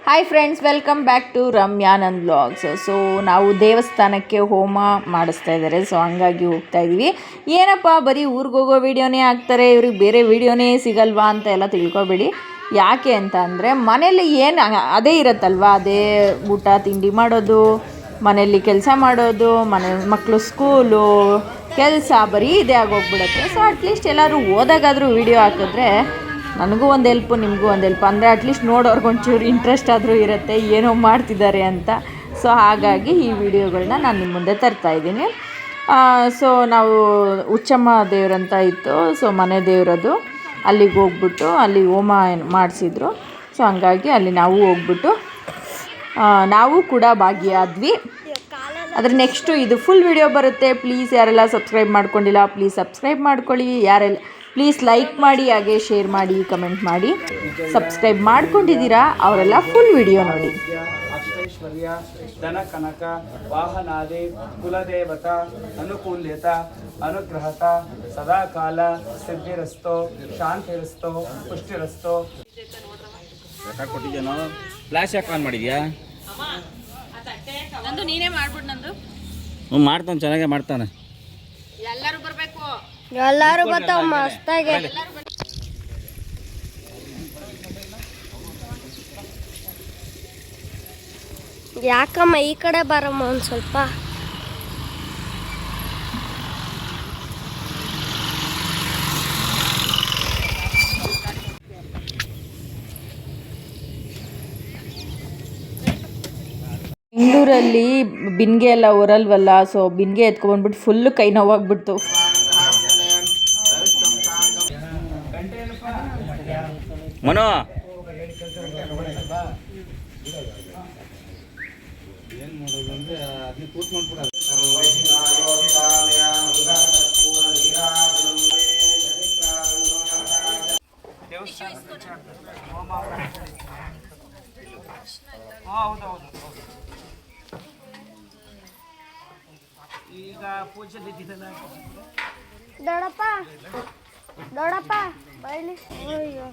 Hi friends, welcome back to Ramyanand vlogs. So ನಾವು ದೇವಸ್ಥಾನಕ್ಕೆ ಹೋಮ ಮಾಡಿಸ್ತಾ ಇದ್ದಾರೆ. ಸೊ ಹಂಗಾಗಿ ಹೋಗ್ತಾ ಇದ್ದೀವಿ. ಏನಪ್ಪ ಬರೀ ಊರಿಗೆ ಹೋಗೋ ವೀಡಿಯೋನೇ ಹಾಕ್ತಾರೆ, ಇವ್ರಿಗೆ ಬೇರೆ ವೀಡಿಯೋನೇ ಸಿಗಲ್ವಾ ಅಂತ ಎಲ್ಲ ತಿಳ್ಕೊಬೇಡಿ. ಯಾಕೆ ಅಂತ ಅಂದರೆ ಮನೇಲಿ ಏನು ಅದೇ ಇರುತ್ತಲ್ವ, ಅದೇ ಊಟ ತಿಂಡಿ ಮಾಡೋದು, ಮನೆಯಲ್ಲಿ ಕೆಲಸ ಮಾಡೋದು, ಮಕ್ಕಳು ಸ್ಕೂಲು ಕೆಲಸ ಬರೀ ಇದೇ ಆಗೋಗ್ಬಿಡುತ್ತೆ. ಸೊ ಅಟ್ಲೀಸ್ಟ್ ಎಲ್ಲರೂ ಹೋದಾಗಾದರೂ ವೀಡಿಯೋ ಹಾಕಿದ್ರೆ ನನಗೂ ಒಂದು ಹೆಲ್ಪು, ನಿಮಗೂ ಒಂದು ಹೆಲ್ಪ್. ಅಂದರೆ ಅಟ್ಲೀಸ್ಟ್ ನೋಡೋರ್ಗೊಂಚೂರು ಇಂಟ್ರೆಸ್ಟ್ ಆದರೂ ಇರುತ್ತೆ ಏನೋ ಮಾಡ್ತಿದ್ದಾರೆ ಅಂತ. ಸೊ ಹಾಗಾಗಿ ಈ ವಿಡಿಯೋಗಳನ್ನ ನಾನು ನಿಮ್ಮ ಮುಂದೆ ತರ್ತಾಯಿದ್ದೀನಿ. ಸೊ ನಾವು ಹುಚ್ಚಮ್ಮ ದೇವರಂತ ಇತ್ತು, ಸೊ ಮನೆ ದೇವರದು. ಅಲ್ಲಿಗೆ ಹೋಗ್ಬಿಟ್ಟು ಅಲ್ಲಿ ಹೋಮ ಮಾಡಿಸಿದ್ರು. ಸೊ ಹಂಗಾಗಿ ಅಲ್ಲಿ ನಾವು ಹೋಗ್ಬಿಟ್ಟು ನಾವು ಕೂಡ ಭಾಗಿಯಾದ್ವಿ. ಅದ್ರ ನೆಕ್ಸ್ಟು ಇದು ಫುಲ್ ವಿಡಿಯೋ ಬರುತ್ತೆ. ಪ್ಲೀಸ್ ಯಾರೆಲ್ಲ ಸಬ್ಸ್ಕ್ರೈಬ್ ಮಾಡ್ಕೊಂಡಿಲ್ಲ ಪ್ಲೀಸ್ ಸಬ್ಸ್ಕ್ರೈಬ್ ಮಾಡ್ಕೊಳ್ಳಿ. ಯಾರೆಲ್ಲ ಪ್ಲೀಸ್ ಲೈಕ್ ಮಾಡಿ, ಹಾಗೆ ಶೇರ್ ಮಾಡಿ, ಕಮೆಂಟ್ ಮಾಡಿ. ಸಬ್ಸ್ಕ್ರೈಬ್ ಮಾಡ್ಕೊಂಡಿದ್ದೀರಾ ಅವರೆಲ್ಲ ಫುಲ್ ವಿಡಿಯೋ ನೋಡಿ. ಅಷ್ಟೈಶ್ವರ್ಯ ಧನ ಕನಕ ವಾಹನಾದಿ ಕುಲದೇವತ ಅನುಕೂಲ್ಯತ ಅನುಗ್ರಹತ ಸದಾಕಾಲ ಸಿದ್ಧಿರಸ್ತೋ ಶಾಂತಿರಸ್ತೋ ಪುಷ್ಟಿರಸ್ತೋ. ಕೊಟ್ಟಿದ್ದೇನೋ ಫ್ಲಾಶ್ ಯಾಕೆ ಆನ್ ಮಾಡಿದ್ಯಾ? ನಂದು ನೀನೇ ಮಾಡ್ಬಿಟ್ಟು. ನಂದು ಮಾಡ್ತಾನೆ, ಚೆನ್ನಾಗೇ ಮಾಡ್ತಾನೆ. ಎಲ್ಲರೂ ಬರಬೇಕು, ಎಲ್ಲರೂ ಬರ್ತಾವ ಮಸ್ತಾಗಿ. ಯಾಕಮ್ಮ ಈ ಕಡೆ ಬರಮ್ಮ ಒಂದು ಸ್ವಲ್ಪ. ಬೆಂಗಳೂರಲ್ಲಿ ಬಿನ್ಗೆ ಎಲ್ಲ ಹೊರಲ್ವಲ್ಲ, ಸೊ ಬಿನ್ಗೆ ಎತ್ಕೊಂಡ್ಬಿಟ್ಟು ಫುಲ್ಲು ಕೈ ನೋವಾಗ್ಬಿಡ್ತು. ಮನೋ ಈಗ ಪೂಜೆ ದೊಡ್ಡಪ್ಪ ದೊಡ್ಡಪ್ಪ ಬೈಲಿ. ಅಯ್ಯೋ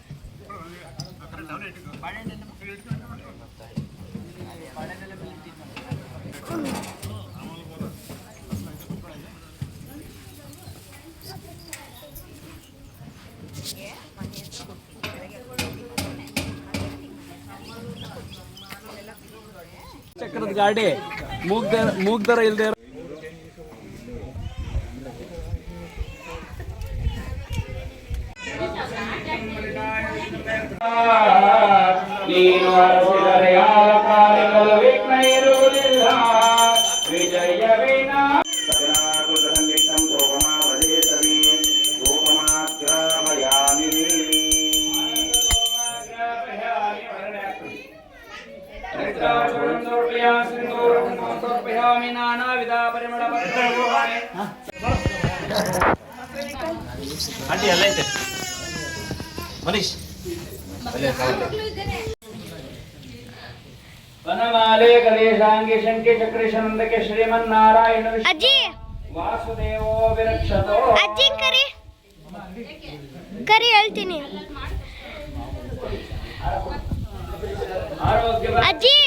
ಚಕ್ರದ ಗಾಡಿ ಮೂಗ್ದರ ಇಲ್ದೇ ನೀನು ಅರಸಿದರೆ ಯಾವ ಕಾರ್ಯಗಳು ವಿಘ್ನ ಇರುವುದಿಲ್ಲ. ವಿಜಯವಿನ ಆಂಟಿ ಎಲ್ಲ ಐತೆ ಮನೀಶ್. ವನಮಾಲೆ ಗಣೇಶಾಂಗಿ ಶಂಕಿ ಚಕ್ರೇಶನಂದಕ್ಕೆ ಶ್ರೀಮನ್ನಾರಾಯಣ ಅಜ್ಜಿ ವಾಸುದೇವೋ ವಿರಕ್ಷತೋ. ಅಜ್ಜಿ ಕರಿ ಕರಿ ಹೇಳ್ತೀನಿ. ಅಜ್ಜಿ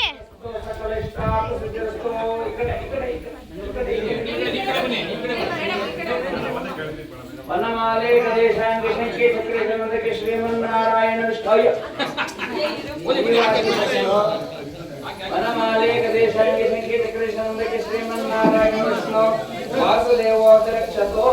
ವನಮಾಲೆ ಗಣೇಶಾಂಗಿ ಶಂಕಿ ಚಕ್ರೇಶನಂದಕ್ಕೆ ಶ್ರೀಮನ್ನಾರಾಯಣ ವಿಷ್ಣುಯ ವನಮಾಲೆ ಗಣೇಶಾಂಗಿ ಶಂಕಿ ಚಕ್ರೇಶನಂದಕ್ಕೆ ಶ್ರೀಮನ್ನಾರಾಯಣ ವಿಷ್ಣು ವಾಸುದೇವೋ ವಿರಕ್ಷತೋ.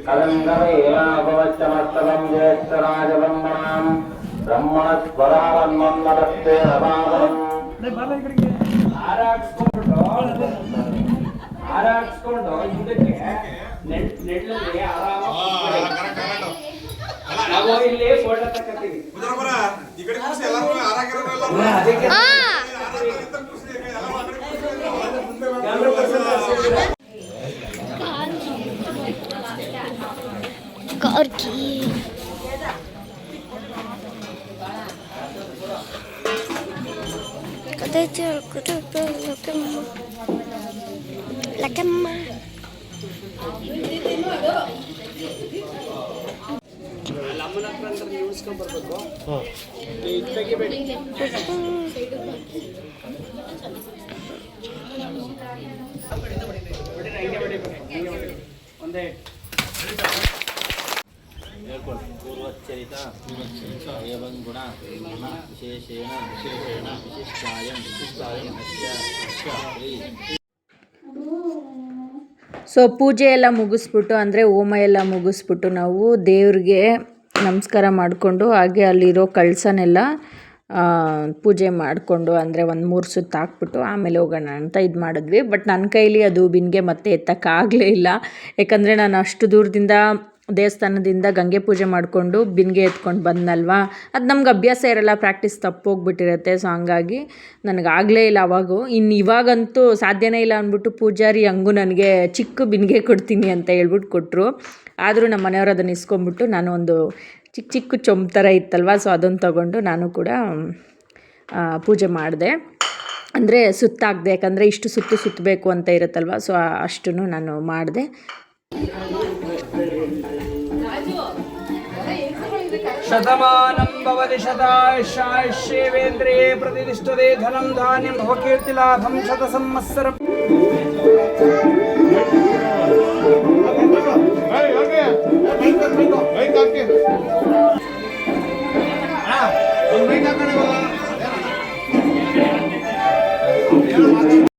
ಕಲಂಗವೇಲಾಭವಚ್ಚಮಸ್ತಕಂ ಜ್ಯೇಷ್ಠರಾಜಬ್ರಹ್ಮಣಾಂ ಬ್ರಹ್ಮಣಸ್ವರಾವನ್ಮನ್ನರಸ್ತೆ ರಮಾವರಂ. ಆರಾಕ್ಸ್ಕೊಂಡು ಹಿಂದಕ್ಕೆ ನೆಡ್ಲಲ್ಲಿ ಆರಾಮಾಗಿ ನಾವು ಇಲ್ಲಿ ಫೋಟೋ ತಕ್ಕತ್ತೀವಿ. ಗಾರ್ಗಿ ಲಕ್ಕಮ್ಮ ಪೂರ್ವಚ್ಚರಿತ ಏವಂ ಗುಣ ವಿಶೇಷೇಣ ವಿಶಿಷ್ಟಾಯಂ ಸೊ ಪೂಜೆ ಎಲ್ಲ ಮುಗಿಸ್ಬಿಟ್ಟು ಅಂದರೆ ಹೋಮ ಎಲ್ಲ ಮುಗಿಸ್ಬಿಟ್ಟು ನಾವು ದೇವ್ರಿಗೆ ನಮಸ್ಕಾರ ಮಾಡಿಕೊಂಡು ಹಾಗೆ ಅಲ್ಲಿರೋ ಕಳಸನೆಲ್ಲ ಪೂಜೆ ಮಾಡಿಕೊಂಡು ಅಂದರೆ ಒಂದು 3 ಸುತ್ತು ಹಾಕ್ಬಿಟ್ಟು ಆಮೇಲೆ ಹೋಗೋಣ ಅಂತ ಇದು ಮಾಡಿದ್ವಿ. ಬಟ್ ನನ್ನ ಕೈಲಿ ಅದು ಬಿನ್ಗೆ ಮತ್ತೆ ಎತ್ತಕ್ಕಾಗಲೇ ಇಲ್ಲ, ಯಾಕಂದರೆ ನಾನು ಅಷ್ಟು ದೂರದಿಂದ ದೇವಸ್ಥಾನದಿಂದ ಗಂಗೆ ಪೂಜೆ ಮಾಡಿಕೊಂಡು ಬಿನ್ಗೆ ಎತ್ಕೊಂಡು ಬಂದಲ್ವಾ, ಅದು ನಮ್ಗೆ ಅಭ್ಯಾಸ ಇರೋಲ್ಲ, ಪ್ರಾಕ್ಟೀಸ್ ತಪ್ಪೋಗ್ಬಿಟ್ಟಿರುತ್ತೆ. ಸೊ ಹಂಗಾಗಿ ನನಗಾಗಲೇ ಇಲ್ಲ ಅವಾಗೂ. ಇನ್ನು ಇವಾಗಂತೂ ಸಾಧ್ಯನೇ ಇಲ್ಲ ಅಂದ್ಬಿಟ್ಟು ಪೂಜಾರಿ ಹಂಗೂ ನನಗೆ ಚಿಕ್ಕ ಬಿನ್ಗೆ ಕೊಡ್ತೀನಿ ಅಂತ ಹೇಳ್ಬಿಟ್ಟು ಕೊಟ್ಟರು. ಆದರೂ ನಮ್ಮ ಮನೆಯವರು ಅದನ್ನು ಇಸ್ಕೊಂಬಿಟ್ಟು ನಾನು ಒಂದು ಚಿಕ್ಕ ಚಿಕ್ಕ ಚೊಂಬು ಥರ ಇತ್ತಲ್ವ, ಸೊ ಅದನ್ನು ತೊಗೊಂಡು ನಾನು ಕೂಡ ಪೂಜೆ ಮಾಡಿದೆ. ಅಂದರೆ ಸುತ್ತಾಕ್ದೆ, ಯಾಕಂದರೆ ಇಷ್ಟು ಸುತ್ತಬೇಕು ಅಂತ ಇರುತ್ತಲ್ವ, ಸೊ ಅಷ್ಟನ್ನು ನಾನು ಮಾಡಿದೆ. ಶತಮಾನಂ ಭವತಿ ಶತಾಯುಷ್ಯೇವೇಂದ್ರಿಯೇ ಪ್ರತಿಷ್ಠತೆ ಧನಂ ಧಾನ್ಯಂ ಭವಕೀರ್ತಿಲಾಭಂ ಶತ ಸಂವತ್ಸರಂ.